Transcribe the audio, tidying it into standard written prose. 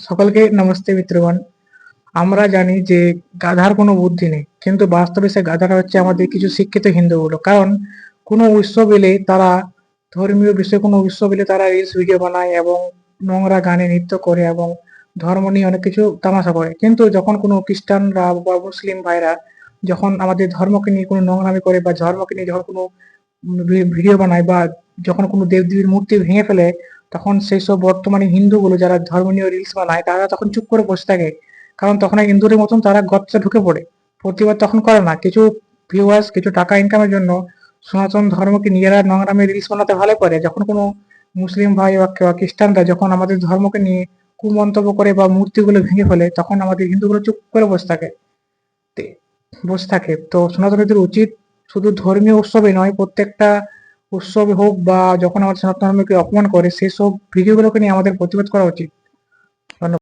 সকলকে নমস্তে মিত্রগণ। আমরা জানি যে গাধার কোনো বুদ্ধি নেই, কিন্তু বাস্তবে সে গাধাটা হচ্ছে আমাদের কিছু শিক্ষিত হিন্দুগুলো। কারণ কোনো উৎসব এলে তারা, ধর্মীয় বিষয়ে কোনো উৎসব এলে তারা রিলস ভিডিও বানায় এবং নোংরা গানে নৃত্য করে এবং ধর্ম নিয়ে অনেক কিছু তামাশা করে। কিন্তু যখন কোনো খ্রিস্টানরা বা মুসলিম ভাইরা যখন আমাদের ধর্মকে নিয়ে কোনো নোংরামি করে বা ধর্মকে নিয়ে যখন কোনো ভিডিও বানায় বা যখন কোনো দেবদেবীর মূর্তি ভেঙে ফেলে, তখন সেই সব বর্তমানে হিন্দুগুলো যারা ধর্মীয় রিলস বানায় তারা তখন চুপ করে বসে থাকে। কারণ তখন এক ইন্দুরের মতন তারা গর্তে ঢুকে পড়ে। প্রতিবাদ তখন করে না। কিছু ভিউয়ার্স, কিছু টাকা ইনকামের জন্য সনাতন ধর্মকে নিজেরা নোংরামে রিলস বানাতে ভালো করে। যখন কোনো মুসলিম ভাই বা খ্রিস্টানরা যখন আমাদের ধর্মকে নিয়ে কুমন্তব্য করে বা মূর্তিগুলো ভেঙে ফেলে, তখন আমাদের হিন্দুগুলো চুপ করে বসে থাকে। তো সনাতনীদের উচিত শুধু ধর্মীয় উৎসবে নয়, প্রত্যেকটা উৎসবে হোক বা যখন আমাদের সনাতন ধর্মকে অপমান করে সেসব ভিডিওগুলোকে নিয়ে আমাদের প্রতিবাদ করা উচিত। ধন্যবাদ।